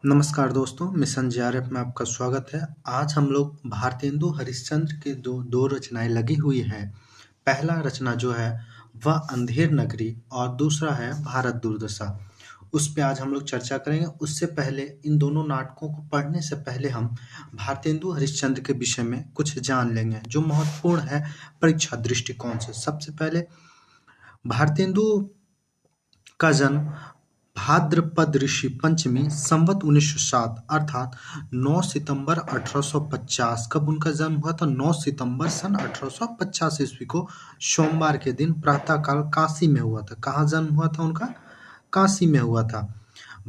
नमस्कार दोस्तों, mission JRF में आपका स्वागत है। आज हम लोग भारतेंदु हरिश्चंद्र के दो रचनाएं लगी हुई है। पहला रचना जो है वह अंधेर नगरी और दूसरा है भारत दुर्दशा। उस पे आज हम लोग चर्चा करेंगे। उससे पहले इन दोनों नाटकों को पढ़ने से पहले हम भारतेंदु हरिश्चंद्र के विषय में कुछ जान लेंगे जो महत्वपूर्ण है परीक्षा दृष्टिकोण से। सबसे पहले भारतेंदु का जन्म भाद्रपद ऋषि पंचमी संवत 1907 अर्थात 9 सितंबर 1850। कब उनका जन्म हुआ था? 9 सितंबर सन 1850 ईस्वी को सोमवार के दिन प्रातःकाल काशी में हुआ था। कहाँ जन्म हुआ था उनका? काशी में हुआ था।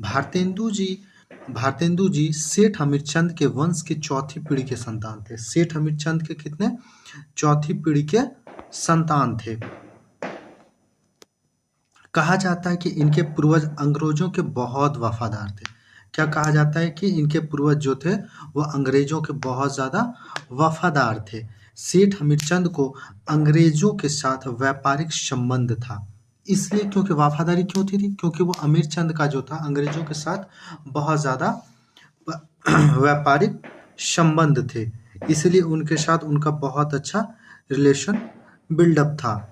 भारतेंदु जी सेठ हमीरचंद के वंश की चौथी पीढ़ी के संतान थे। सेठ हमीरचंद के कितने? चौथी पीढ़ी के संतान थे। कहा जाता है कि इनके पूर्वज अंग्रेजों के बहुत वफादार थे। क्या कहा जाता है? कि इनके पूर्वज जो थे वह अंग्रेजों के बहुत ज़्यादा वफादार थे। सेठ हमीरचंद को अंग्रेजों के साथ व्यापारिक संबंध था। इसलिए क्योंकि वफादारी क्यों थी? क्योंकि वो अमीरचंद का जो था अंग्रेजों के साथ बहुत ज़्यादा व्यापारिक संबंध थे, इसलिए उनके साथ उनका बहुत अच्छा रिलेशन बिल्डअप था।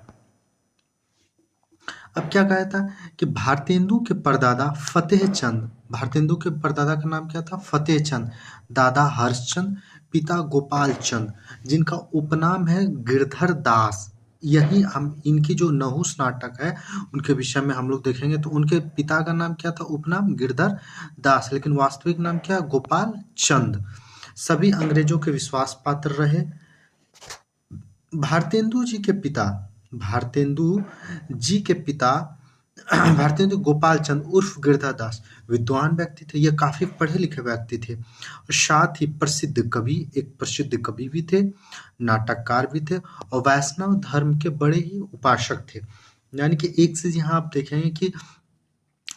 अब क्या कहा था कि भारतेंदु के परदादा फतेहचंद, भारतेंदु के परदादा का नाम क्या था? फतेहचंद। दादा हर्षचंद, पिता गोपाल चंद, जिनका उपनाम है गिरधर दास। यही हम इनकी जो नहुस नाटक है उनके विषय में हम लोग देखेंगे। तो उनके पिता का नाम क्या था? उपनाम गिरधर दास, लेकिन वास्तविक नाम क्या? गोपाल चंद। सभी अंग्रेजों के विश्वास पात्र रहे। भारतेंदु जी के पिता भारतेंदु गोपाल चंद उर्फ गिरधर दास विद्वान व्यक्ति थे। ये काफी पढ़े लिखे व्यक्ति थे और साथ ही एक प्रसिद्ध कवि भी थे, नाटककार भी थे और वैष्णव धर्म के बड़े ही उपासक थे। यानी कि एक चीज यहाँ आप देखेंगे कि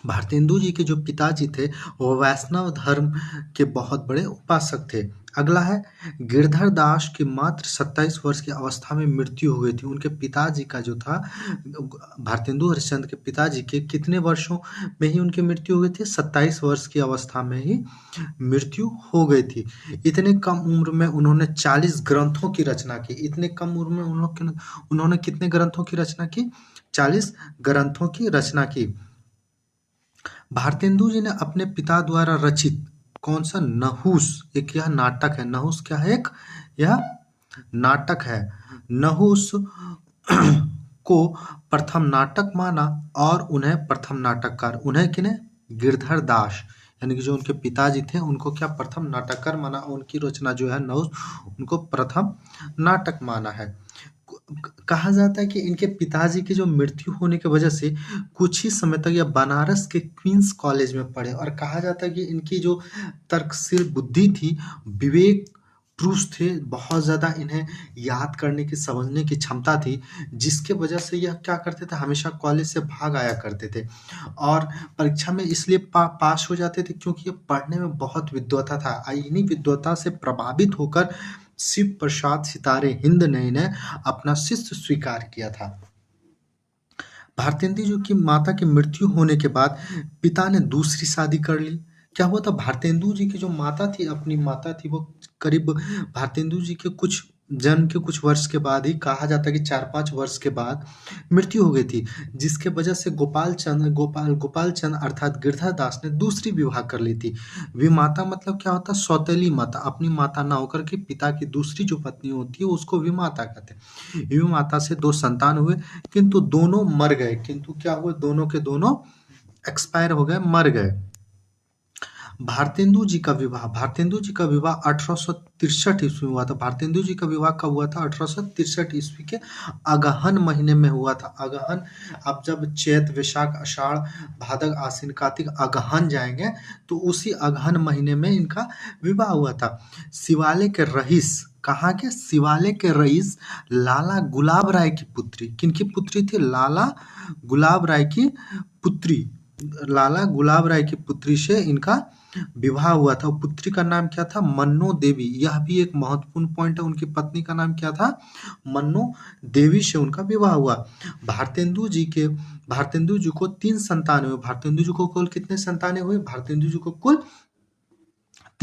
भारतेंदु जी के जो पिताजी थे वो वैष्णव धर्म के बहुत बड़े उपासक थे। अगला है गिरधर दास की मात्र 27 वर्ष की अवस्था में मृत्यु हो गई थी। उनके पिताजी का जो था भारतेंदु हरिश्चंद्र के पिताजी के कितने वर्षों में ही उनकी मृत्यु हो गई थी? 27 वर्ष की अवस्था में ही मृत्यु हो गई थी। इतने कम उम्र में उन्होंने 40 ग्रंथों की रचना की। इतने कम उम्र में उन्होंने कितने ग्रंथों की रचना की? 40 ग्रंथों की रचना की। भारतेंदु जी ने अपने पिता द्वारा रचित कौन सा? नहुस, एक यह नाटक है। नहुस क्या है? यह नाटक है। नहुस को प्रथम नाटक माना और उन्हें प्रथम नाटककार, उन्हें किन्हें? गिरधर दास, यानी कि जो उनके पिताजी थे उनको क्या? प्रथम नाटककार माना। उनकी रचना जो है नहुस, उनको प्रथम नाटक माना है। कहा जाता है कि इनके पिताजी की जो मृत्यु होने की वजह से कुछ ही समय तक यह बनारस के क्वींस कॉलेज में पढ़े और कहा जाता है कि इनकी जो तर्कशील बुद्धि थी, विवेक पुरुष थे, बहुत ज़्यादा इन्हें याद करने की, समझने की क्षमता थी, जिसके वजह से यह क्या करते थे? हमेशा कॉलेज से भाग आया करते थे और परीक्षा में इसलिए पास हो जाते थे क्योंकि ये पढ़ने में बहुत विद्वता था। इन्हीं विद्वता से प्रभावित होकर शिव प्रसाद सितारे हिंद ने अपना शिष्य स्वीकार किया था। भारतेंदु जी की माता की मृत्यु होने के बाद पिता ने दूसरी शादी कर ली। क्या हुआ था? भारतेंदु जी की जो माता थी, अपनी माता थी, वो करीब भारतेंदु जी के कुछ जन्म के कुछ वर्ष के बाद ही, कहा जाता है कि 4-5 वर्ष के बाद मृत्यु हो गई थी, जिसके वजह से गोपाल चंद अर्थात गिरधर दास ने दूसरी विवाह कर ली थी। विमाता मतलब क्या होता है? सौतेली माता, अपनी माता ना होकर के पिता की दूसरी जो पत्नी होती है उसको विमाता कहते हैं। विमाता से 2 संतान हुए, किंतु दोनों मर गए। किंतु क्या हुए? दोनों के दोनों एक्सपायर हो गए, मर गए। भारतेंदु जी का विवाह 1863 ईस्वी में हुआ था। भारतेंदु जी का विवाह कब हुआ था? 1863 ईस्वी के अगहन महीने में हुआ था। अगहन, आप जब चैत, वैशाख, आषाढ़, भादव, आश्विन, कार्तिक, अगहन जाएंगे तो उसी अगहन महीने में इनका विवाह हुआ था। शिवालय के रईस, कहाँ के? शिवालय के रईस लाला गुलाब राय की पुत्री, किनकी पुत्री थी? लाला गुलाब राय की पुत्री, लाला गुलाब राय की पुत्री से इनका विवाह हुआ था। पुत्री का नाम क्या था? मन्नो देवी। यह भी एक महत्वपूर्ण पॉइंट है। उनकी पत्नी का नाम क्या था? मन्नो देवी से उनका विवाह हुआ। भारतेंदु जी को 3 संतान हुए। भारतेंदु जी को कुल कितने संतानें हुए? भारतेंदु जी को कुल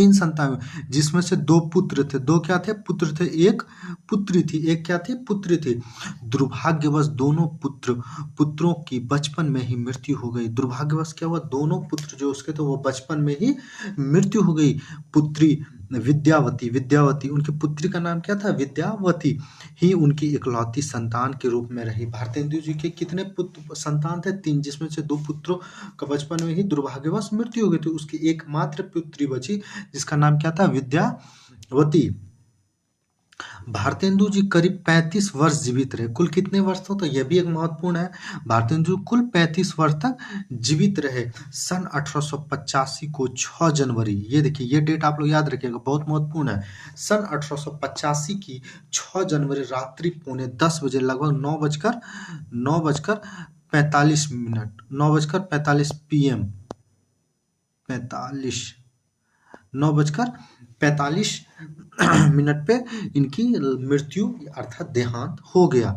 3 संतान, जिसमें से 2 पुत्र थे। 2 क्या थे? पुत्र थे। 1 पुत्री थी। 1 क्या थी? पुत्री थी। दुर्भाग्यवश दोनों पुत्रों की बचपन में ही मृत्यु हो गई। दुर्भाग्यवश क्या हुआ? दोनों पुत्र जो उसके थे वो बचपन में ही मृत्यु हो गई। पुत्री विद्यावती उनकी पुत्री का नाम क्या था? विद्यावती ही उनकी इकलौती संतान के रूप में रही। भारतेंदु जी के कितने पुत्र संतान थे? 3, जिसमें से 2 पुत्रों का बचपन में ही दुर्भाग्यवश मृत्यु हो गई थी। उसकी एकमात्र पुत्री बची, जिसका नाम क्या था? विद्यावती। भारतेंदु जी करीब 35 वर्ष जीवित रहे। कुल कितने वर्ष तो यह भी एक महत्वपूर्ण है। भारतेंदु कुल 35 वर्ष तक जीवित रहे। सन 1885 को 6 जनवरी, ये देखिए, ये डेट आप लोग याद रखिएगा, बहुत महत्वपूर्ण है। सन 1885 की 6 जनवरी रात्रि 9:45 बजे, लगभग 9:45 PM 9:45 पे इनकी मृत्यु अर्थात देहांत हो गया।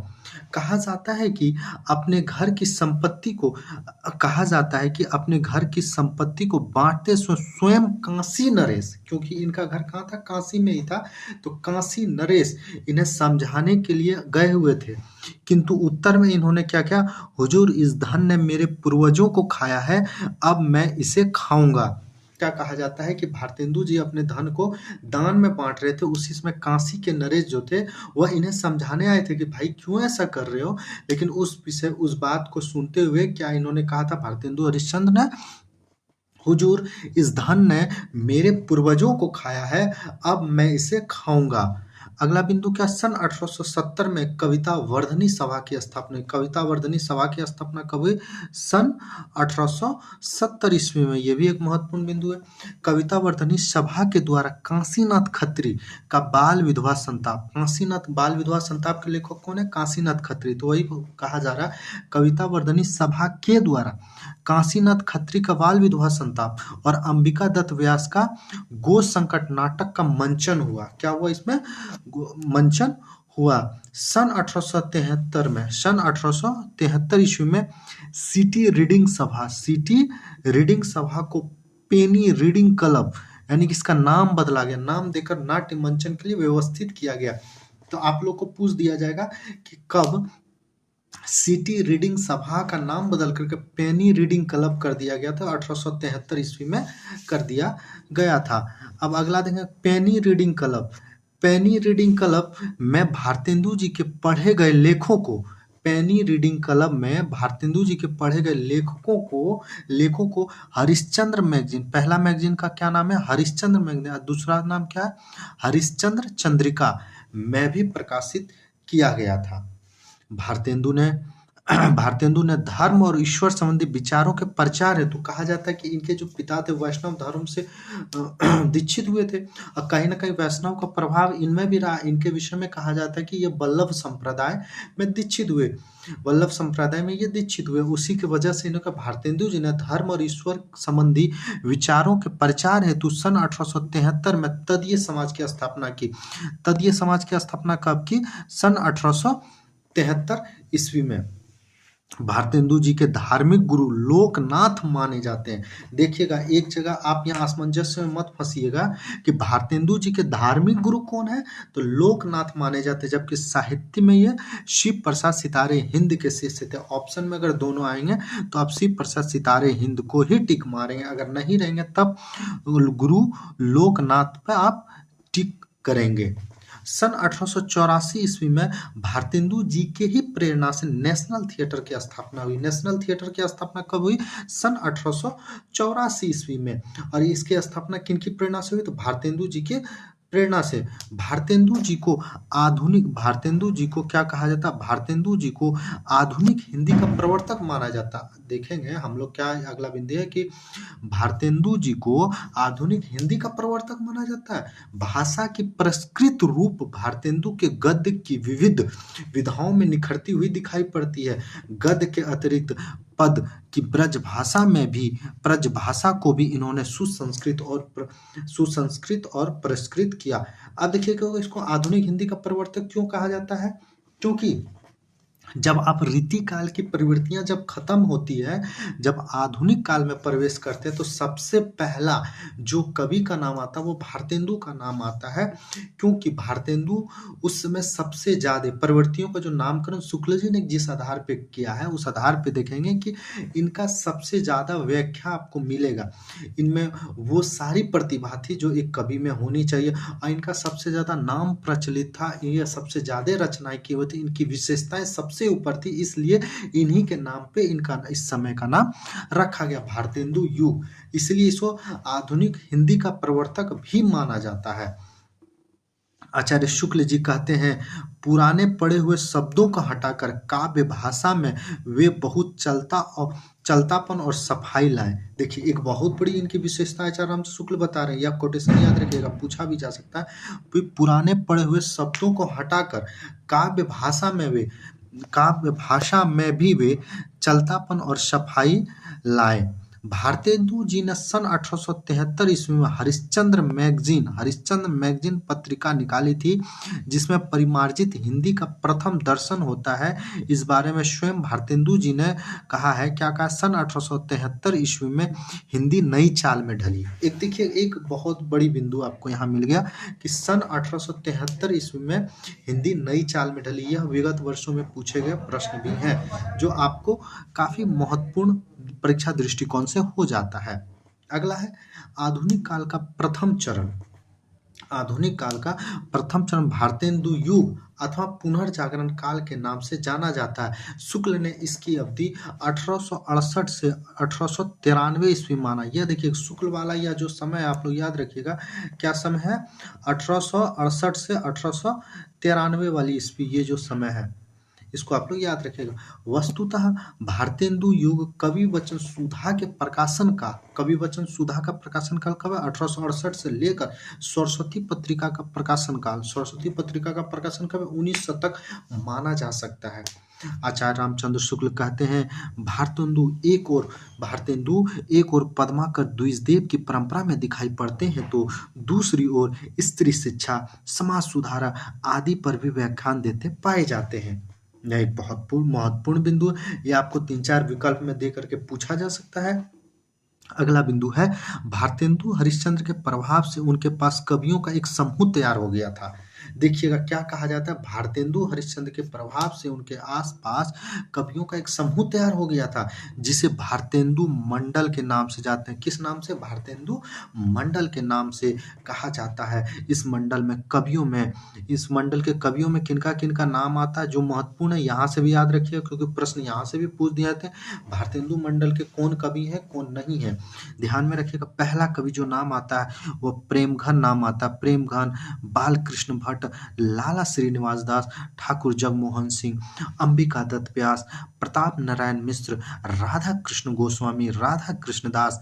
कहा जाता है कि अपने घर की संपत्ति को बांटते स्वयं काशी नरेश, क्योंकि इनका घर कहाँ था? काशी में ही था, तो काशी नरेश इन्हें समझाने के लिए गए हुए थे, किंतु उत्तर में इन्होंने क्या किया? हुजूर, इस धन ने मेरे पूर्वजों को खाया है, अब मैं इसे खाऊंगा। क्या कहा जाता है कि भारतेंदु जी अपने धन को दान में बांट रहे थे। उसी समय काशी के नरेश जो थे वह इन्हें समझाने आए थे कि भाई क्यों ऐसा कर रहे हो, लेकिन उस बात को सुनते हुए क्या इन्होंने कहा था भारतेंदु हरिश्चंद्र ने? हुजूर, इस धन ने मेरे पूर्वजों को खाया है, अब मैं इसे खाऊंगा। अगला बिंदु क्या? सन 1870 में कविता वर्धनी सभा की स्थापना। कविता वर्धनी सभा की स्थापना कब हुई? सन 1870 ईस्वी में। यह भी एक महत्वपूर्ण बिंदु है। कविता वर्धनी सभा के द्वारा काशीनाथ खत्री का बाल विधवा संताप। काशीनाथ बाल विधवा संताप के लेखक कौन है? काशीनाथ खत्री। तो वही कहा जा रहा है, कविता वर्धनी सभा के द्वारा काशीनाथ खत्री का बाल विधवा संताप और अंबिका दत्त व्यास का गो संकट नाटक का मंचन हुआ। क्या हुआ इसमें? मंचन हुआ। सन 1873 ईस्वी में सिटी रीडिंग सभा को पेनी रीडिंग क्लब, यानी कि इसका नाम बदला गया, नाम देकर नाट्य मंचन के लिए व्यवस्थित किया गया। तो आप लोग को पूछ दिया जाएगा कि कब सिटी रीडिंग सभा का नाम बदल करके पेनी रीडिंग क्लब कर दिया गया था? 1873 ईस्वी में कर दिया गया था। अब अगला देखें, पेनी रीडिंग क्लब। पेनी रीडिंग क्लब में भारतेंदु जी के पढ़े गए लेखों को, पेनी रीडिंग क्लब में भारतेंदु जी के पढ़े गए लेखों को हरिश्चंद्र मैगजीन, पहला मैगजीन का क्या नाम है? हरिश्चंद्र मैगजीन, दूसरा नाम क्या है? हरिश्चंद्र चंद्रिका में भी प्रकाशित किया गया था। भारतेंदु ने धर्म और ईश्वर संबंधी विचारों के प्रचार हेतु, कहा जाता है कि इनके जो पिता थे वैष्णव धर्म से दीक्षित हुए थे, और कहीं ना कहीं वैष्णव का प्रभाव इनमें भी रहा। इनके विषय में कहा जाता है कि ये वल्लभ संप्रदाय में दीक्षित हुए। उसी की वजह से इनका भारतेंदु जी ने धर्म और ईश्वर संबंधी विचारों के प्रचार हेतु सन 1873 में तदीय समाज की स्थापना की। तदीय समाज की स्थापना कब की? सन 1873 ईस्वी में। भारतेंदु जी के धार्मिक गुरु लोकनाथ माने जाते हैं। देखिएगा, एक जगह आप यहाँ असमंजस्य में मत फंसिएगा कि भारतेंदु जी के धार्मिक गुरु कौन है, तो लोकनाथ माने जाते हैं, जबकि साहित्य में ये शिव प्रसाद सितारे हिंद के शिष्य थे। ऑप्शन में अगर दोनों आएंगे तो आप शिव प्रसाद सितारे हिंद को ही टिक मारेंगे, अगर नहीं रहेंगे तब गुरु लोकनाथ पे आप टिक करेंगे। सन 1884 ईस्वी में भारतेंदु जी के ही प्रेरणा से नेशनल थिएटर की स्थापना हुई। नेशनल थिएटर की स्थापना कब हुई? सन 1884 ईस्वी में। और इसकी स्थापना किनकी प्रेरणा से हुई? तो भारतेंदु जी के प्रेरणा से। भारतेंदु जी को क्या कहा जाता? भारतेंदु जी को आधुनिक हिंदी का प्रवर्तक माना जाता। देखेंगे हम लोग क्या अगला बिंदु है कि भारतेंदु जी को आधुनिक हिंदी का प्रवर्तक माना जाता है। भाषा की परिष्कृत रूप भारतेंदु के गद्य की विविध विधाओं में निखरती हुई दिखाई पड़ती है। गद्य के अतिरिक्त पद की ब्रज भाषा को भी इन्होंने सुसंस्कृत और परिष्कृत किया। अब देखिए, इसको आधुनिक हिंदी का प्रवर्तक क्यों कहा जाता है? क्योंकि जब आप रीति काल की प्रवृत्तियां जब खत्म होती है, जब आधुनिक काल में प्रवेश करते हैं, तो सबसे पहला जो कवि का नाम आता है वो भारतेंदु का नाम आता है। क्योंकि भारतेंदु उस समय सबसे ज्यादा प्रवृत्तियों का जो नामकरण शुक्ल जी ने जिस आधार पे किया है, उस आधार पे देखेंगे कि इनका सबसे ज्यादा व्याख्या आपको मिलेगा। इनमें वो सारी प्रतिभा थी जो एक कवि में होनी चाहिए, और इनका सबसे ज्यादा नाम प्रचलित था, ये सबसे ज्यादा रचनाएं की हुई थी, इनकी विशेषताएं सबसे ऊपर थी, इसलिए इन्हीं के नाम पे इनका इस समय का नाम रखा गया भारतेंदु युग। इसलिए इसको आधुनिक हिंदी का प्रवर्तक भी माना जाता है। आचार्य शुक्ल जी कहते हैं, पुराने पड़े हुए शब्दों को हटाकर काव्य भाषा में वे बहुत चलतापन और सफाई लाए। देखिए, एक बहुत बड़ी इनकी विशेषता आचार्य रामचंद्र शुक्ल बता रहे हैं, यह कोटेशन याद रखिएगा, पूछा भी जा सकता है। पुराने पड़े हुए शब्दों को हटाकर काव्य भाषा में भी वे चलतापन और सफाई लाए। भारतेंदु जी ने सन 1873 ईस्वी में हरिश्चंद्र मैगजीन पत्रिका निकाली थी, जिसमें परिमार्जित हिंदी का प्रथम दर्शन होता है। इस बारे में स्वयं भारतेंदु जी ने कहा है, क्या कहा, सन 1873 ईस्वी में हिंदी नई चाल में ढली। एक देखिए, एक बहुत बड़ी बिंदु आपको यहाँ मिल गया कि सन 1873 ईस्वी में हिंदी नई चाल में ढली। यह विगत वर्षों में पूछे गए प्रश्न भी हैं, जो आपको काफी महत्वपूर्ण परीक्षा दृष्टिकोण से हो जाता है। अगला है आधुनिक काल का प्रथम चरण। आधुनिक काल का प्रथम चरण भारतेंदु युग अथवा पुनर्जागरण काल के नाम से जाना जाता है। शुक्ल ने इसकी अवधि 1868 से 1893 ईस्वी माना। यह देखिए, शुक्ल वाला यह जो समय आप लोग याद रखिएगा, क्या समय है, 1868 से 1893 वाली ईस्वी, ये जो समय है इसको आप लोग याद रखिएगा। वस्तुतः भारतेंदु युग कवि वचन सुधा का प्रकाशन काल कब है, 1868 से लेकर सरस्वती पत्रिका का प्रकाशन काल कब है, 19 शतक माना जा सकता है। आचार्य रामचंद्र शुक्ल कहते हैं, भारतेंदु एक और पद्माकर द्विजदेव की परंपरा में दिखाई पड़ते हैं, तो दूसरी ओर स्त्री शिक्षा, समाज सुधार आदि पर भी व्याख्यान देते पाए जाते हैं। यह एक बहुत महत्वपूर्ण बिंदु है, यह आपको 3-4 विकल्प में दे करके पूछा जा सकता है। अगला बिंदु है, भारतेंदु हरिश्चंद्र के प्रभाव से उनके पास कवियों का एक समूह तैयार हो गया था। देखिएगा, क्या कहा जाता है, भारतेंदु हरिश्चंद्र के प्रभाव से उनके आसपास कवियों का एक समूह तैयार हो गया था, जिसे भारतेंदु मंडल के नाम से जाते हैं। किस नाम से, भारतेंदु मंडल के नाम से कहा जाता है। इस मंडल के कवियों में किनका किनका नाम आता है, जो महत्वपूर्ण है, यहाँ से भी याद रखिए, क्योंकि प्रश्न यहाँ से भी पूछ दिए जाते हैं। भारतेंदु मंडल के कौन कवि हैं, कौन नहीं है, ध्यान में रखिएगा। पहला कवि जो नाम आता है वो प्रेमघन नाम आता है। प्रेमघन बालकृष्ण भट्ट, लाला श्रीनिवास दास, ठाकुर जगमोहन सिंह, अंबिका दत्त व्यास, प्रताप नारायण मिश्र, राधा कृष्ण गोस्वामी, राधा कृष्ण दास,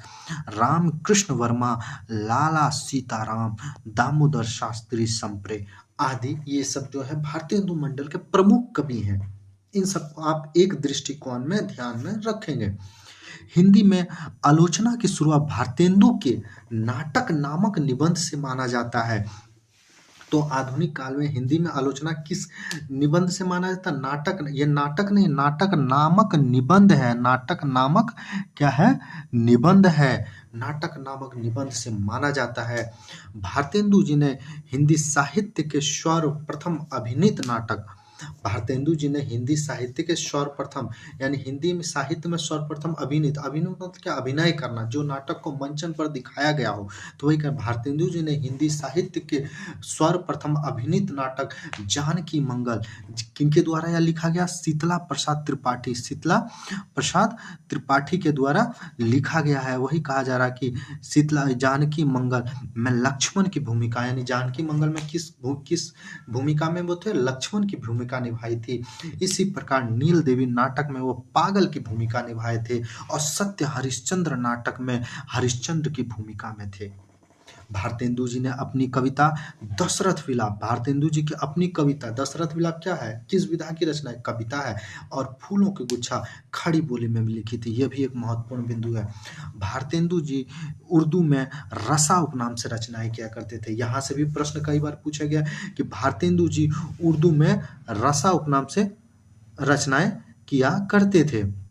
रामकृष्ण वर्मा, लाला सीताराम, दामोदर शास्त्री संप्रे आदि, ये सब जो है भारतेंदु मंडल के प्रमुख कवि हैं। इन सबको आप एक दृष्टिकोण में ध्यान में रखेंगे। हिंदी में आलोचना की शुरुआत भारतेंदु के नाटक नामक निबंध से माना जाता है। तो आधुनिक काल में हिंदी में आलोचना किस निबंध से माना जाता है, नाटक, ये नाटक नहीं, नाटक नामक निबंध है। नाटक नामक क्या है, निबंध है। नाटक नामक निबंध से माना जाता है। भारतेंदु जी ने हिंदी साहित्य के सर्वप्रथम अभिनीत नाटक, भारतेंदु जी ने हिंदी साहित्य के सर्वप्रथम, यानी हिंदी में साहित्य में सर्वप्रथम अभिनीत मतलब क्या, अभिनय करना, जो नाटक को मंचन पर दिखाया गया हो, तो वही कर भारतेंदु जी ने हिंदी साहित्य के सर्वप्रथम अभिनीत नाटक जानकी मंगल, किनके द्वारा यह लिखा गया, शीतला प्रसाद त्रिपाठी के द्वारा लिखा गया है। वही कहा जा रहा है कि जानकी मंगल में लक्ष्मण की भूमिका, यानी जानकी मंगल में किस भूमिका में वो थे, लक्ष्मण की भूमिका निभाई थी। इसी प्रकार नील देवी नाटक में वो पागल की भूमिका निभाए थे, और सत्य हरिश्चंद्र नाटक में हरिश्चंद्र की भूमिका में थे। भारतेंदु जी ने अपनी कविता दशरथ विलाप, भारतेंदु जी की अपनी कविता दशरथ विलाप क्या है, किस विधा की रचना है, कविता है, और फूलों की गुच्छा खड़ी बोली में भी लिखी थी। यह भी एक महत्वपूर्ण बिंदु है। भारतेंदु जी उर्दू में रसा उपनाम से रचनाएं किया करते थे। यहाँ से भी प्रश्न कई बार पूछा गया कि भारतेंदु जी उर्दू में रसा उपनाम से रचनाएं किया करते थे।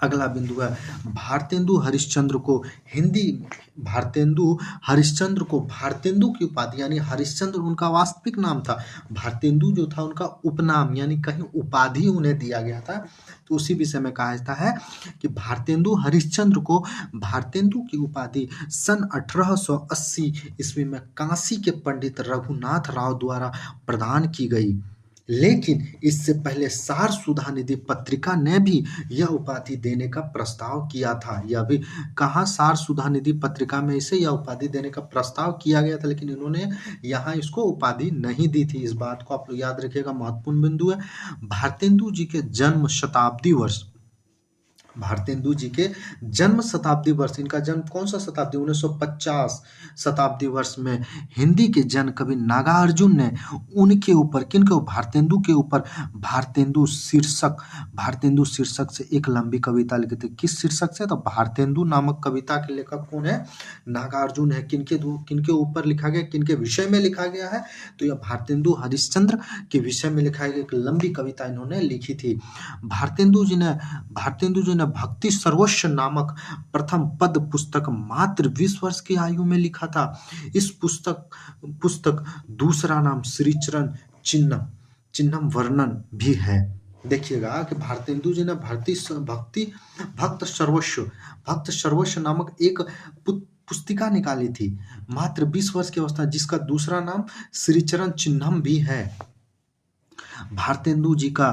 अगला बिंदु है भारतेंदु हरिश्चंद्र को हिंदी भारतेंदु हरिश्चंद्र को भारतेंदु की उपाधि यानी हरिश्चंद्र उनका वास्तविक नाम था, भारतेंदु जो था उनका उपनाम यानी कहीं उपाधि उन्हें दिया गया था। तो उसी विषय में कहा जाता है कि भारतेंदु हरिश्चंद्र को भारतेंदु की उपाधि सन 1880 ईस्वी में काशी के पंडित रघुनाथ राव द्वारा प्रदान की गई, लेकिन इससे पहले सार सुधा निधि पत्रिका ने भी यह उपाधि देने का प्रस्ताव किया था। यह भी कहा सार सुधा निधि पत्रिका में इसे यह उपाधि देने का प्रस्ताव किया गया था, लेकिन इन्होंने यहाँ इसको उपाधि नहीं दी थी। इस बात को आप लोग याद रखिएगा, महत्वपूर्ण बिंदु है। भारतेंदु जी के जन्म शताब्दी वर्ष भारतेंदु जी के जन्म शताब्दी वर्ष, इनका जन्म कौन सा शताब्दी 1950 शताब्दी वर्ष में हिंदी के जन कवि नागार्जुन ने उनके ऊपर किनके भारतेंदु के ऊपर भारतेंदु शीर्षक से एक लंबी कविता लिखी थी। किस शीर्षक से? तो भारतेंदु नामक कविता के लेखक कौन है? नागार्जुन है। किनके ऊपर लिखा गया, किनके विषय में लिखा गया है? तो यह भारतेंदु हरिश्चंद्र के विषय में लिखा गया एक लंबी कविता इन्होंने लिखी थी। भारतेंदु जी ने भक्ति सर्वस्व नामक प्रथम पद पुस्तक मात्र 20 वर्ष की आयु में लिखा था। इस पुस्तक दूसरा नाम श्रीचरण चिन्हम वर्णन भी है। देखिएगा कि भारतेंदु जी ने भक्त सर्वस्व नामक एक पुस्तिका निकाली थी मात्र 20 वर्ष की अवस्था, जिसका दूसरा नाम श्रीचरण चिन्हम भी है। भारतेंदु जी का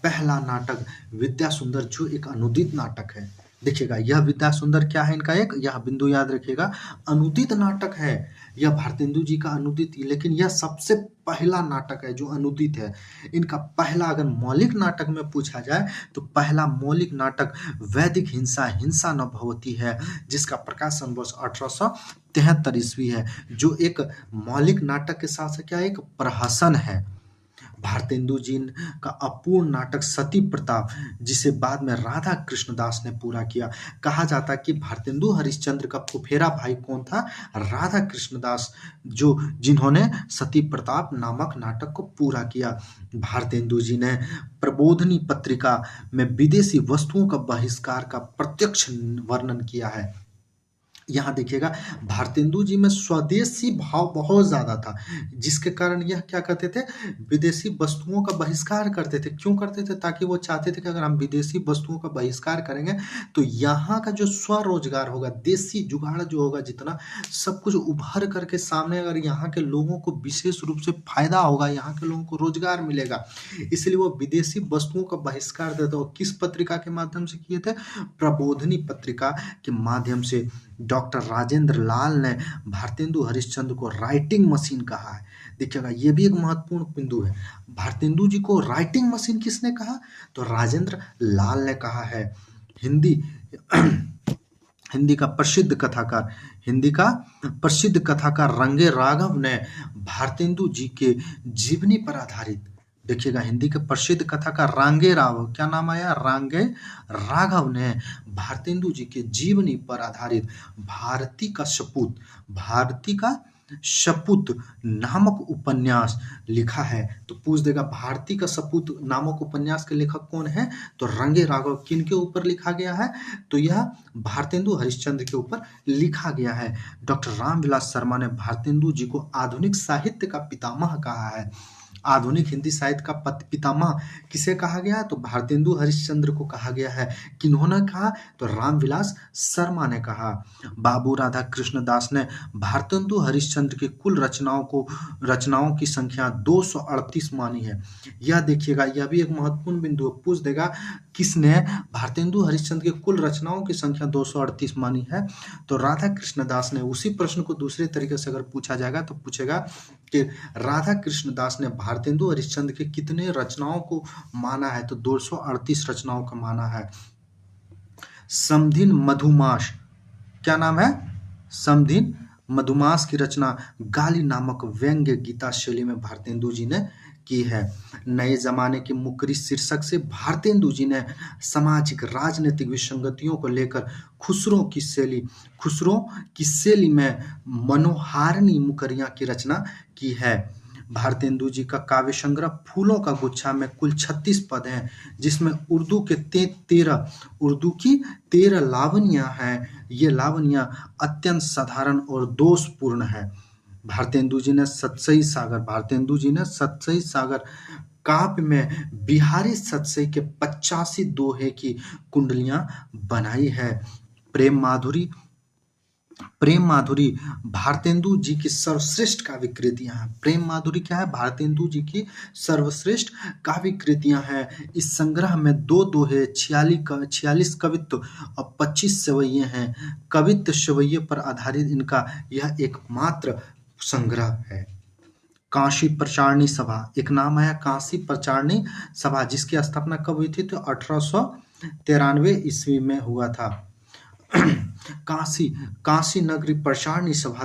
पहला नाटक विद्या सुंदर जो एक अनुदित नाटक है। देखिएगा यह विद्या सुंदर क्या है, इनका एक यह बिंदु याद रखिएगा, अनुदित नाटक है। यह भारतेंदु जी का अनुदित, लेकिन यह सबसे पहला नाटक है जो अनुदित है। इनका पहला अगर मौलिक नाटक में पूछा जाए तो पहला मौलिक नाटक वैदिक हिंसा न भवती है, जिसका प्रकाशन वर्ष 1873 ईस्वी है, जो एक मौलिक नाटक के साथ क्या एक प्रहसन है। भारतेंदु जी का अपूर्ण नाटक सती प्रताप, जिसे बाद में राधा कृष्णदास ने पूरा किया। कहा जाता है कि भारतेंदु हरिश्चंद्र का फुफेरा भाई कौन था? राधा कृष्णदास, जिन्होंने सती प्रताप नामक नाटक को पूरा किया। भारतेंदु जी ने प्रबोधिनी पत्रिका में विदेशी वस्तुओं का बहिष्कार का प्रत्यक्ष वर्णन किया है। यहाँ देखिएगा भारतेंदु जी में स्वदेशी भाव बहुत ज्यादा था, जिसके कारण यह क्या करते थे, विदेशी वस्तुओं का बहिष्कार करते थे। क्यों करते थे? ताकि वो चाहते थे कि अगर हम विदेशी वस्तुओं का बहिष्कार करेंगे तो यहाँ का जो स्वरोजगार होगा, देसी जुगाड़ जो होगा, जितना सब कुछ उभर करके सामने, अगर यहाँ के लोगों को विशेष रूप से फायदा होगा, यहाँ के लोगों को रोजगार मिलेगा, इसलिए वो विदेशी वस्तुओं का बहिष्कार देते। और किस पत्रिका के माध्यम से किए थे? प्रबोधिनी पत्रिका के माध्यम से। डॉक्टर राजेंद्र लाल ने भारतेंदु हरिश्चंद्र को राइटिंग मशीन कहा है। देखिएगा ये भी एक महत्वपूर्ण बिंदु है। भारतेंदु जी को राइटिंग मशीन किसने कहा? तो राजेंद्र लाल ने कहा है। हिंदी का प्रसिद्ध कथाकार रंगे राघव ने भारतेंदु जी के जीवनी पर आधारित, देखिएगा हिंदी के प्रसिद्ध कथाकार रांगे राघव, क्या नाम आया? रांगे राघव ने भारतेंदु जी के जीवनी पर आधारित भारती का शपूत नामक उपन्यास लिखा है। तो पूछ देगा भारती का शपूत नामक उपन्यास के लेखक कौन है? तो रंगे राघव। किनके ऊपर लिखा गया है? तो यह भारतेंदु हरिश्चंद्र के ऊपर लिखा गया है। डॉक्टर रामविलास शर्मा ने भारतेंदु जी को आधुनिक साहित्य का पितामह कहा है। आधुनिक हिंदी साहित्य का पितामह किसे कहा गया? तो भारतेंदु हरिश्चंद्र को कहा गया है। किन्होंने कहा? तो रामविलास शर्मा ने कहा। बाबू राधा कृष्णदास ने भारतेंदु हरिश्चंद्र की कुल रचनाओं की संख्या 238 मानी है। यह देखिएगा, यह भी एक महत्वपूर्ण बिंदु पूछ देगा, किसने भारतेंदु हरिश्चंद्र की कुल रचनाओं की संख्या 238 मानी है? तो राधा कृष्णदास ने। उसी प्रश्न को दूसरे तरीके से अगर पूछा जाएगा तो पूछेगा कि राधा कृष्णदास ने भारतेंदु हरिश्चंद्र के कितने रचनाओं को माना है? तो 238 रचनाओं का माना है। समधिन मधुमास, क्या नाम है? समधिन मधुमास की रचना गाली नामक व्यंग्य गीता शैली में भारतेंदु जी ने की है। नए जमाने की मुकरी शीर्षक से भारतेंदु जी ने सामाजिक राजनीतिक विसंगतियों को लेकर खुसरो की शैली में मनोहारिणी मुकरियां की रचना की है। भारतेंदु जी का काव्य संग्रह फूलों का गुच्छा में कुल 36 पद हैं, जिसमें उर्दू की 13 लावनियां हैं। ये लावनियां अत्यंत साधारण और दोषपूर्ण है। भारतेंदु जी ने सतसई सागर काव्य में बिहारी सतसई के 85 दोहे की कुंडलियां बनाई है। प्रेम माधुरी भारतेंदु जी की सर्वश्रेष्ठ काव्य कृतियां हैं। प्रेम माधुरी क्या है? भारतेंदु जी की सर्वश्रेष्ठ काव्य कृतियां हैं। इस संग्रह में 2 दोहे, 46 कवित्व और 25 सवैये हैं। कवित्व सवैये पर आधारित इनका यह एकमात्र संग्रह है। काशी प्रचारणी सभा, एक नाम आया काशी प्रचारणी सभा, जिसकी स्थापना कब हुई थी? तो 1893 ईस्वी में हुआ था। काशी नगरी प्रचारणी सभा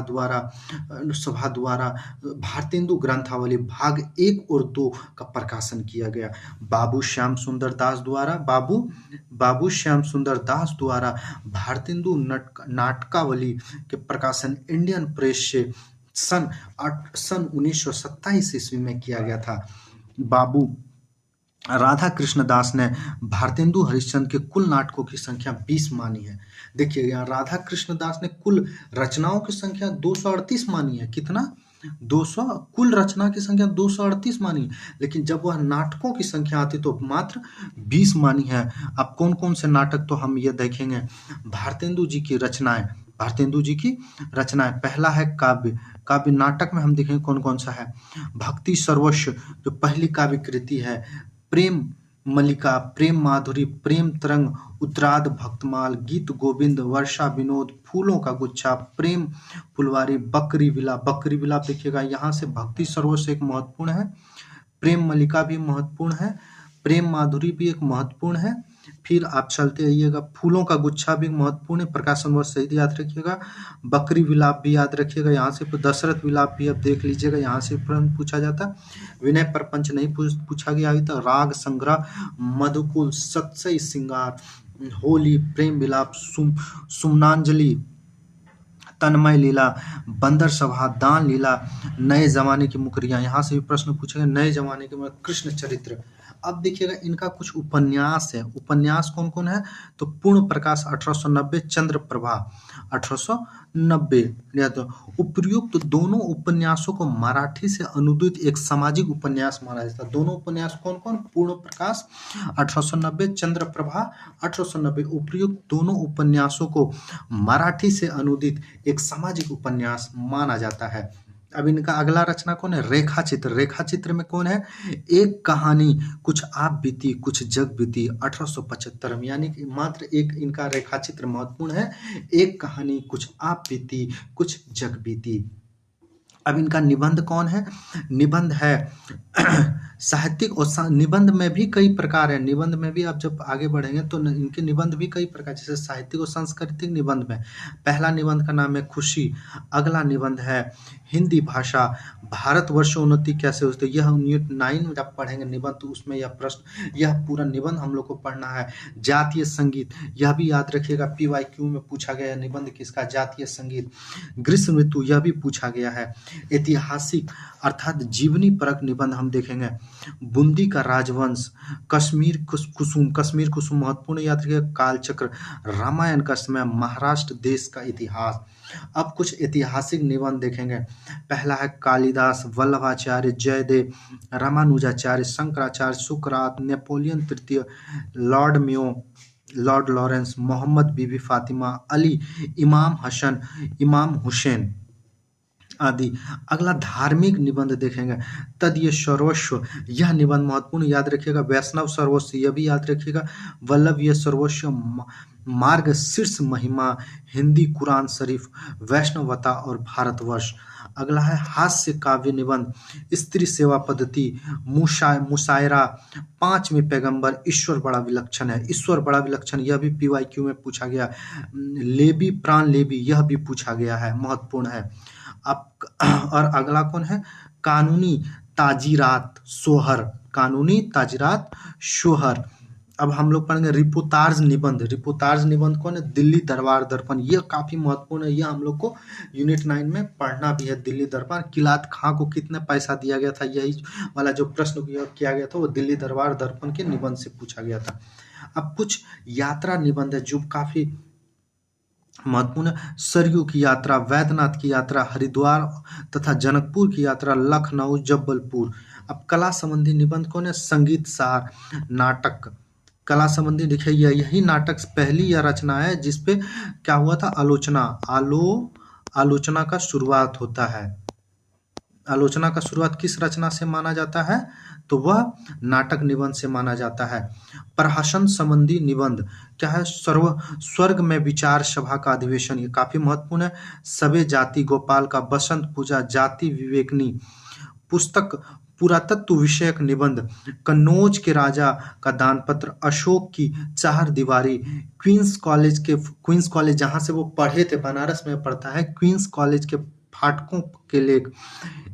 द्वारा भारतेंदु ग्रंथावली भाग 1 और 2 का प्रकाशन किया गया। बाबू श्याम सुंदर दास द्वारा भारतेंदु नाटकावली के प्रकाशन इंडियन प्रेस से सन 1927 ईस्वी में किया गया था। बाबू राधा कृष्ण दास ने भारतेंदु हरिश्चंद्र के कुल नाटकों की संख्या 20 मानी है। देखिए यहाँ राधा कृष्ण दास ने कुल रचनाओं की संख्या 238 मानी है। कितना? 200। कुल रचना की संख्या 238 मानी है, लेकिन जब वह नाटकों की संख्या आती तो मात्र 20 मानी है। अब कौन कौन से नाटक, तो हम ये देखेंगे। भारतेंदु जी की रचनाएं, पहला है काव्य नाटक में हम देखेंगे कौन कौन सा है। भक्ति सर्वस्व जो पहली काव्य कृति है, प्रेम मल्लिका, प्रेम माधुरी, प्रेम तरंग, उत्तरार्ध भक्तमाल, गीत गोविंद, वर्षा विनोद, फूलों का गुच्छा, प्रेम फुलवारी, बकरी विलाप देखिएगा यहाँ से भक्ति सर्वस्व एक महत्वपूर्ण है, प्रेम मल्लिका भी महत्वपूर्ण है, प्रेम माधुरी भी एक महत्वपूर्ण है। फिर आप चलते आइएगा, फूलों का गुच्छा भी महत्वपूर्ण है, प्रकाशन वर्ष सही याद रखिएगा, बकरी विलाप भी याद रखिएगा, यहाँ से दशरथ विलाप भी अब देख लीजिएगा, यहाँ से प्रश्न पूछा जाता। विनय प्रपंच नहीं पूछा गया अभी तक। राग संग्रह, मधुकुल, सतसई सिंगार, होली, प्रेम विलाप, सुमनांजलि, तन्मय लीला, बंदर सभा, दान लीला, नए जमाने की मुकरियां, यहाँ से भी प्रश्न पूछेंगे। नए जमाने के कृष्ण चरित्र। अब देखिएगा इनका कुछ उपन्यास है। उपन्यास कौन कौन है? तो पूर्ण प्रकाश 1890, चंद्र प्रभा 1890। तो उपयुक्त दोनों उपन्यासों को मराठी से अनुदित एक सामाजिक उपन्यास माना जाता है। दोनों उपन्यास कौन कौन? पूर्ण प्रकाश 1890, चंद्र प्रभा 1890। उपयुक्त दोनों उपन्यासों को मराठी से अनुदित एक सामाजिक उपन्यास माना जाता है। अब इनका अगला रचना कौन है? रेखा चित्र में कौन है? एक कहानी कुछ आप बीती कुछ जग बीती 1875 में, यानी कि मात्र एक इनका रेखा चित्र महत्वपूर्ण है। एक कहानी कुछ आप बीती कुछ जग बीती। अब इनका निबंध कौन है? निबंध है साहित्यिक, और निबंध में भी कई प्रकार है। निबंध में भी आप जब आगे बढ़ेंगे तो इनके निबंध भी कई प्रकार, जैसे साहित्यिक और सांस्कृतिक निबंध में पहला निबंध का नाम है खुशी। अगला निबंध है हिंदी भाषा, भारतवर्षोन्नति कैसे होती है। यह यूनिट 9 में जब पढ़ेंगे निबंध तो उसमें यह प्रश्न, यह पूरा निबंध हम लोग को पढ़ना है। जातीय संगीत, यह भी याद रखिएगा, PYQ में पूछा गया निबंध किसका? जातीय संगीत। ग्रीष्म ऋतु, यह भी पूछा गया है। ऐतिहासिक अर्थात जीवनी परक निबंध हम देखेंगे। बूंदी का राजवंश, कश्मीर कुसुम महत्वपूर्ण याद रखिएगा। कालचक्र, रामायण का समय, महाराष्ट्र देश का इतिहास। अब कुछ ऐतिहासिक निबंध देखेंगे। पहला है कालिदास, वल्लभाचार्य, जयदेव, रामानुजाचार्य, शंकराचार्य, सुकरात, नेपोलियन तृतीय, Lord Mayo, Lord Lawrence, Mohammad Bibi Fatima, Ali, इमाम हसन, इमाम हुसैन आदि। अगला धार्मिक निबंध देखेंगे। तदीय सर्वस्व, यह निबंध महत्वपूर्ण याद रखिएगा। वैष्णव सर्वस्व, यह भी याद रखिएगा। वल्लभीय सर्वस्व, मार्ग शीर्ष महिमा, हिंदी कुरान शरीफ, वैष्णवता और भारतवर्ष। अगला है हास्य काव्य निबंध। स्त्री सेवा पद्धति, मुशायरा, पांचवें पैगंबर, ईश्वर बड़ा विलक्षण है। ईश्वर बड़ा विलक्षण, यह भी PYQ में पूछा गया। लेबी प्राण लेबी, यह भी पूछा गया है, महत्वपूर्ण है। और अगला कौन है? कानूनी ताजीरात सोहर, कानूनी ताजीरात सोहर। अब हम लोग पढ़ेंगे रिपोर्ताज निबंध। रिपोर्ताज निबंध कौन है? दिल्ली दरबार दर्पण। ये काफी महत्वपूर्ण है, ये हम लोग को यूनिट 9 में पढ़ना भी है। दिल्ली दरबार, किलात खां को कितना पैसा दिया गया था, यही वाला जो प्रश्न किया गया था वो दिल्ली दरबार दर्पण के निबंध से पूछा गया था। अब कुछ यात्रा निबंध है जो काफी महत्वपूर्ण है। सरयू की यात्रा, वैद्यनाथ की यात्रा, हरिद्वार तथा जनकपुर की यात्रा, लखनऊ, जबलपुर। अब कला संबंधी निबंध कौन है? संगीत सार, नाटक। कला संबंधी देखिए यही नाटक पहली यह रचना है जिसपे क्या हुआ था? आलोचना का शुरुआत होता है। आलोचना का शुरुआत किस रचना से माना जाता है? तो वह नाटक निबंध से माना जाता है। प्रहसन संबंधी निबंध क्या है? स्वर्ग में विचार सभा का अधिवेशन, ये काफी महत्वपूर्ण है। सबे जाति, गोपाल का बसंत पूजा, जाति विवेकनी पुस्तक, पुरातत्व विषयक निबंध, कन्नौज के राजा का दानपत्र, अशोक की चार दीवारी, क्वींस कॉलेज जहाँ से वो पढ़े थे, बनारस में पढ़ता है, क्वींस कॉलेज के फाटकों के लेख,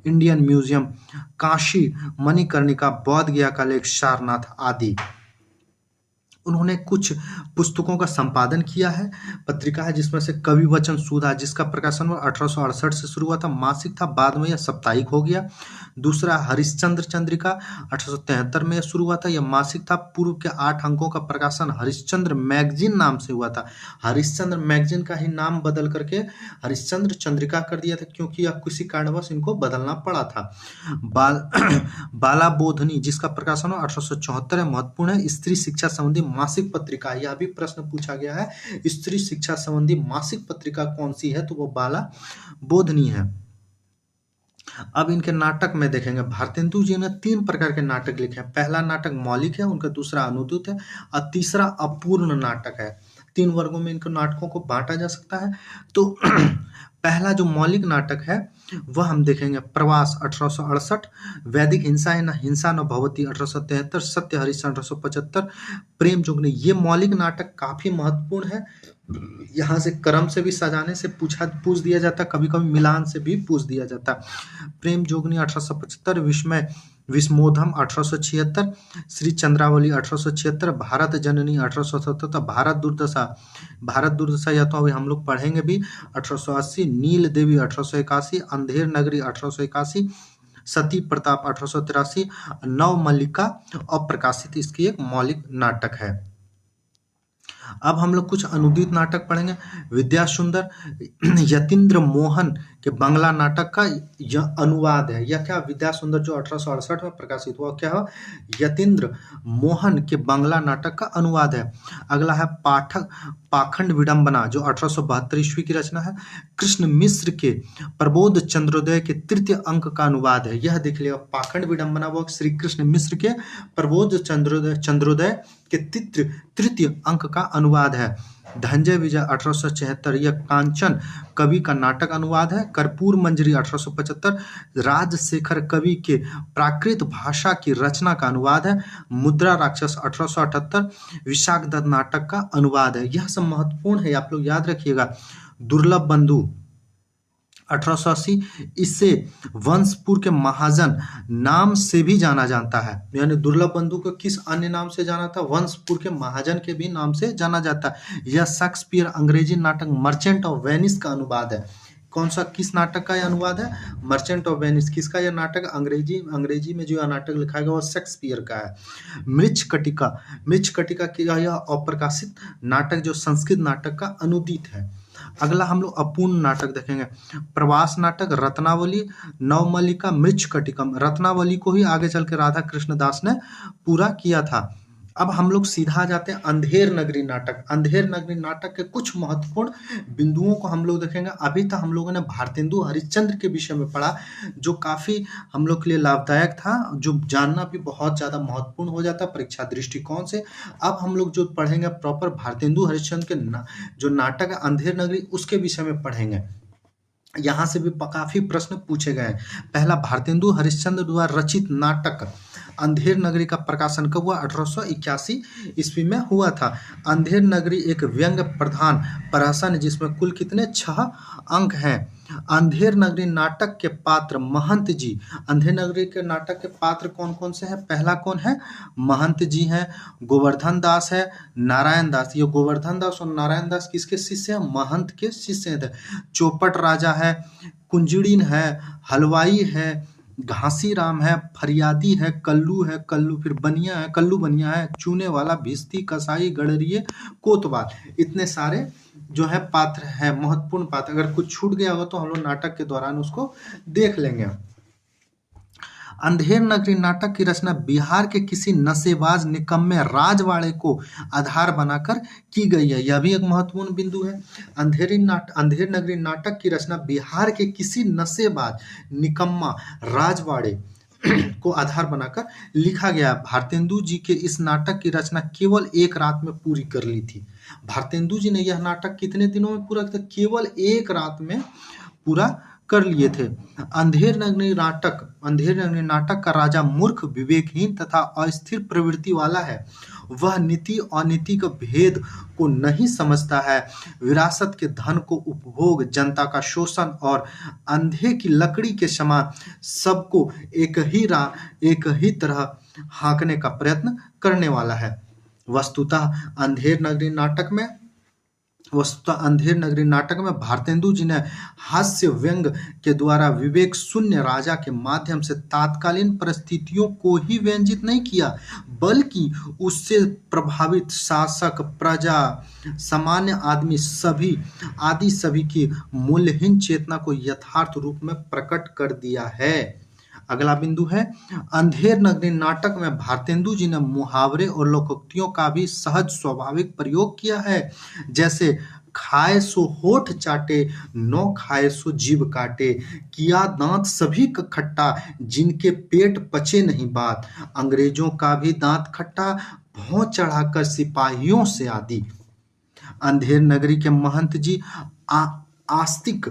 इंडियन म्यूजियम, काशी मणिकर्णिका, बोध गया का लेख, सारनाथ आदि। उन्होंने कुछ पुस्तकों का संपादन किया है। पत्रिका है जिसमें से कवि वचन सुधा, जिसका प्रकाशन 1868 से शुरू हुआ था, मासिक था, बाद में यह साप्ताहिक हो गया। दूसरा हरिश्चंद्र चंद्रिका, 1873 में यह शुरू हुआ था, यह मासिक था। पूर्व के 8 अंकों का प्रकाशन हरिश्चंद्र मैगजीन नाम से हुआ था। हरिश्चंद्र मैगजीन का ही नाम बदल करके हरिश्चंद्र चंद्रिका कर दिया था, क्योंकि यह किसी कारणवश इनको बदलना पड़ा था। बाला बोधनी, जिसका प्रकाशन 1874 है, महत्वपूर्ण है। स्त्री शिक्षा संबंधी मासिक पत्रिका, यह भी प्रश्न पूछा गया है, स्त्री शिक्षा संबंधी मासिक पत्रिका कौन सी है? तो वो बाला बोधनी है। अब इनके नाटक में देखेंगे, भारतेंदु जी ने 3 प्रकार के नाटक लिखे हैं। पहला नाटक मौलिक है, उनका दूसरा अनुदित है और तीसरा अपूर्ण नाटक है। 3 वर्गों में इनको नाटकों को बांटा जा सकता है। तो पहला जो मौलिक नाटक है वह हम देखेंगे, प्रवास 1868, वैदिक हिंसा न भवती 1873, सत्य हरिश्चंद्र 1875, प्रेम जोगनी। ये मौलिक नाटक काफी महत्वपूर्ण है। यहाँ से क्रम से भी सजाने से पूछ दिया जाता, कभी कभी मिलान से भी पूछ दिया जाता। प्रेम जोगनी 1875, विस्मोधम 1876, श्री चंद्रावली 1876, भारत जननी 1877, भारत दुर्दशा या तो अभी हम लोग पढ़ेंगे भी 1880, नील देवी 1881, अंधेर नगरी 1881, सती प्रताप 1883, नव मल्लिका अप्रकाशित इसकी एक मौलिक नाटक है। अब हम लोग कुछ अनुदित नाटक पढ़ेंगे। विद्या सुंदर यतीन्द्र मोहन के बंगला नाटक का यह अनुवाद है। यह क्या? विद्या सुंदर जो 1868 में प्रकाशित हुआ, क्या है? यतीन्द्र मोहन के बंगला नाटक का अनुवाद है। अगला है पाखंड विडंबना, जो 1872 ईस्वी की रचना है। कृष्ण मिश्र के प्रबोध चंद्रोदय के 3य अंक का अनुवाद है। यह देख लिया, पाखंड विडंबना वो श्री कृष्ण मिश्र के प्रबोध चंद्रोदय के 3य अंक का अनुवाद है। धनंजय विजय 1876, यह कांचन कवि का नाटक अनुवाद है। कर्पूर मंजरी 1875, राजशेखर कवि के प्राकृत भाषा की रचना का अनुवाद है। मुद्रा राक्षस 1878, विशाख दत्त नाटक का अनुवाद है। यह सब महत्वपूर्ण है, आप लोग याद रखिएगा। दुर्लभ बंधु 1880, इससे वंशपुर के महाजन नाम से भी जाना जाता है। यानी दुर्लभ बंधु को किस अन्य नाम से जाना था? वंशपुर के महाजन के भी नाम से जाना जाता है। यह शेक्सपियर अंग्रेजी नाटक मर्चेंट ऑफ वेनिस का अनुवाद है। कौन सा, किस नाटक का यह अनुवाद है? Merchant of Venice. किसका यह नाटक? अंग्रेजी में जो यह नाटक लिखा गया वो शेक्सपियर का है। मृच्छकटिका की यह अप्रकाशित नाटक जो संस्कृत नाटक का अनुदित है। अगला हम लोग अपूर्ण नाटक देखेंगे। प्रवास नाटक, रत्नावली, नवमल्लिका, मृच्छकटिकम। रत्नावली को ही आगे चल के राधा कृष्ण दास ने पूरा किया था। अब हम लोग सीधा आ जाते हैं अंधेर नगरी नाटक। अंधेर नगरी नाटक के कुछ महत्वपूर्ण बिंदुओं को हम लोग देखेंगे। अभी तक हम लोगों ने भारतेंदु हरिश्चंद्र के विषय में पढ़ा, जो काफी हम लोग के लिए लाभदायक था, जो जानना भी बहुत ज्यादा महत्वपूर्ण हो जाता परीक्षा दृष्टिकोण से। अब हम लोग जो पढ़ेंगे प्रॉपर भारतेंदु हरिश्चंद्र के जो नाटक है अंधेर नगरी, उसके विषय में पढ़ेंगे। यहाँ से भी काफी प्रश्न पूछे गए हैं। पहला, भारतेंदु हरिश्चंद्र द्वारा रचित नाटक। अंधेर नगरी का प्रकाशन कब हुआ? 1881 ईस्वी में हुआ था। अंधेर नगरी एक व्यंग्य प्रधान प्रहसन है जिसमें कुल कितने 6 अंक हैं। अंधेर नगरी नाटक के पात्र महंत जी। अंधेर नगरी के नाटक के पात्र कौन कौन से हैं? पहला कौन है? महंत जी हैं, गोवर्धन दास है, नारायण दास। ये गोवर्धन दास और नारायण दास किसके शिष्य हैं? महंत के शिष्य थे। चौपट राजा है, कुंजड़ीन है, हलवाई है, घासी राम है, फरियादी है, कल्लू फिर बनिया है, कल्लू बनिया है, चूने वाला, भिस्ती, कसाई, गडरिये, कोतवाल। इतने सारे जो है पात्र है, महत्वपूर्ण पात्र। अगर कुछ छूट गया हो तो हम लोग नाटक के दौरान उसको देख लेंगे। अंधेर नगरी नाटक की रचना बिहार के किसी नशेबाज निकम्मे राजवाड़े को आधार बनाकर की गई है। यह भी एक महत्वपूर्ण बिंदु है। अंधेर नगरी नाटक की रचना बिहार के किसी नशेबाज निकम्मा राजवाड़े को आधार बनाकर लिखा गया। भारतेंदु जी के इस नाटक की रचना केवल एक रात में पूरी कर ली थी। भारतेंदु जी ने यह नाटक कितने दिनों में पूरा किया? केवल एक रात में पूरा कर लिए थे। अंधेर नगरी नाटक का राजा मूर्ख, विवेकहीन तथा अस्थिर प्रवृत्ति वाला है। वह नीति अनीति के भेद को नहीं समझता है। विरासत के धन को उपभोग, जनता का शोषण और अंधे की लकड़ी के समान सबको एक ही तरह हाँकने का प्रयत्न करने वाला है। वस्तुतः अंधेर नगरी नाटक में भारतेंदु जी ने हास्य व्यंग के द्वारा विवेक शून्य राजा के माध्यम से तात्कालीन परिस्थितियों को ही व्यंजित नहीं किया, बल्कि उससे प्रभावित शासक, प्रजा, सामान्य आदमी सभी की मूल्यहीन चेतना को यथार्थ रूप में प्रकट कर दिया है। अगला बिंदु है, अंधेर नगरी नाटक में भारतेंदु जी ने मुहावरे और लोकोक्तियों का भी सहज स्वाभाविक प्रयोग किया है। जैसे खाए सो होठ चाटे, नौ खाए सो जीभ काटे, किया दांत सभी का खट्टा, जिनके पेट पचे नहीं बात, अंग्रेजों का भी दांत खट्टा, भौं चढ़ाकर सिपाहियों से आदि। अंधेर नगरी के महंत जी आस्तिक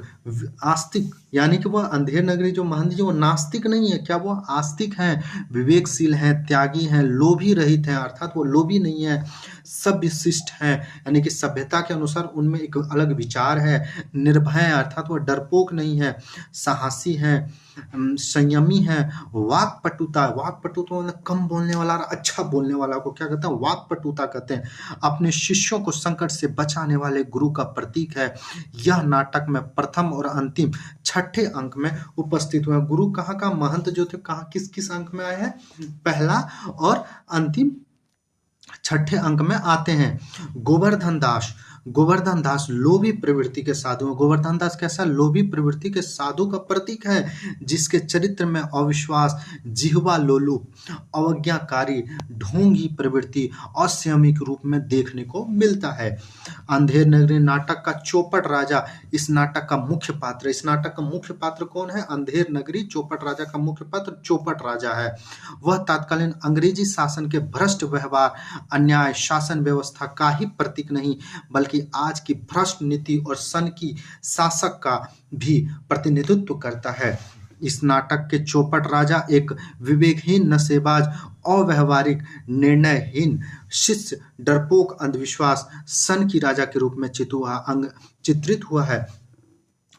यानी कि वह अंधेर नगरी जो महंत जी वो नास्तिक नहीं है, क्या वो आस्तिक हैं, विवेकशील हैं, त्यागी हैं, लोभी रहित हैं, अर्थात वो लोभी नहीं है, सभ्य शिष्ट हैं, यानी कि सभ्यता के अनुसार उनमें एक अलग विचार है, निर्भय हैं, अर्थात वो डरपोक नहीं है, साहसी हैं, संयमी है, वाक्पटुता मतलब कम बोलने वाला, अच्छा बोलने वाला को क्या कहते हैं? वाक्पटुता कहते हैं। अपने शिष्यों को संकट से बचाने वाले गुरु का प्रतीक है। यह नाटक में प्रथम और अंतिम 6ठे अंक में उपस्थित हुए। गुरु कहाँ का? महंत जो थे कहाँ किस अंक में आए हैं? पहला और अंतिम 6ठे अंक में आते हैं। गोवर्धन दास लोभी प्रवृत्ति के साधु हैं। गोवर्धन दास कैसा? लोभी प्रवृत्ति के साधु का प्रतीक है, जिसके चरित्र में अविश्वास, जिह्वा लोलुप, अवज्ञाकारी, ढोंगी प्रवृत्ति असंयमिक रूप में देखने को मिलता है। अंधेर नगरी नाटक का चौपट राजा इस नाटक का मुख्य पात्र। इस नाटक का मुख्य पात्र कौन है? अंधेर नगरी चौपट राजा का मुख्य पात्र चौपट राजा है। वह तत्कालीन अंग्रेजी शासन के भ्रष्ट व्यवहार, अन्याय, शासन व्यवस्था का ही प्रतीक नहीं, बल्कि आज की भ्रष्ट नीति और सन की शासक का भी प्रतिनिधित्व करता है। इस नाटक के चौपट राजा एक विवेकहीन, नशेबाज, अव्यावहारिक, निर्णयहीन, शिष्य, डरपोक, अंधविश्वास, सन की राजा के रूप में चित्रित हुआ है।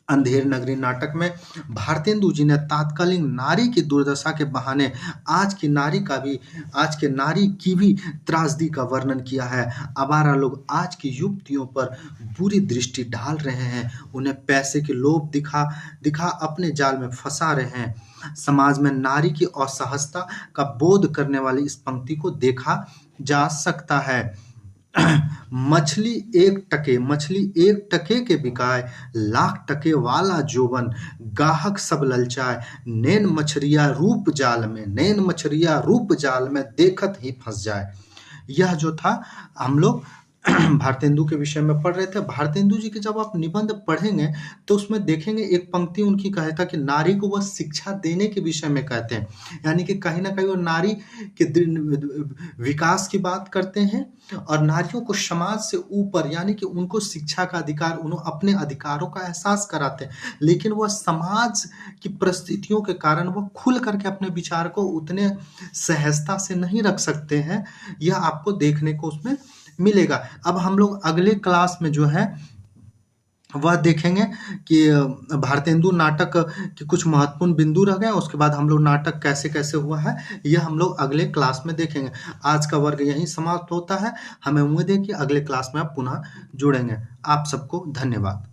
अंधेर नगरी नाटक में भारतेंदु जी ने तात्कालीन नारी की दुर्दशा के बहाने आज के नारी की भी त्रासदी का वर्णन किया है। आवारा लोग आज की युवतियों पर बुरी दृष्टि डाल रहे हैं, उन्हें पैसे के लोभ दिखा अपने जाल में फंसा रहे हैं। समाज में नारी की असहजता का बोध करने वाली इस पंक्ति को देखा जा सकता है। मछली एक टके के बिकाए, लाख टके वाला जोबन, गाहक सब ललचाए, नैन मछरिया रूप जाल में देखत ही फंस जाए। यह जो था हम लोग भारतेंदु के विषय में पढ़ रहे थे। भारतेंदु जी के जब आप निबंध पढ़ेंगे तो उसमें देखेंगे एक पंक्ति उनकी कहता कि नारी को वह शिक्षा देने के विषय में कहते हैं, यानी कि कहीं ना कहीं वो नारी के विकास की बात करते हैं और नारियों को समाज से ऊपर यानी कि उनको शिक्षा का अधिकार, उन्हें अपने अधिकारों का एहसास कराते हैं, लेकिन वह समाज की परिस्थितियों के कारण वो खुल करके अपने विचार को उतने सहजता से नहीं रख सकते हैं। यह आपको देखने को उसमें मिलेगा। अब हम लोग अगले क्लास में जो है वह देखेंगे कि भारतेंदु नाटक के कुछ महत्वपूर्ण बिंदु रह गए, उसके बाद हम लोग नाटक कैसे कैसे हुआ है यह हम लोग अगले क्लास में देखेंगे। आज का वर्ग यहीं समाप्त होता है। हमें उम्मीद है कि अगले क्लास में आप पुनः जुड़ेंगे। आप सबको धन्यवाद।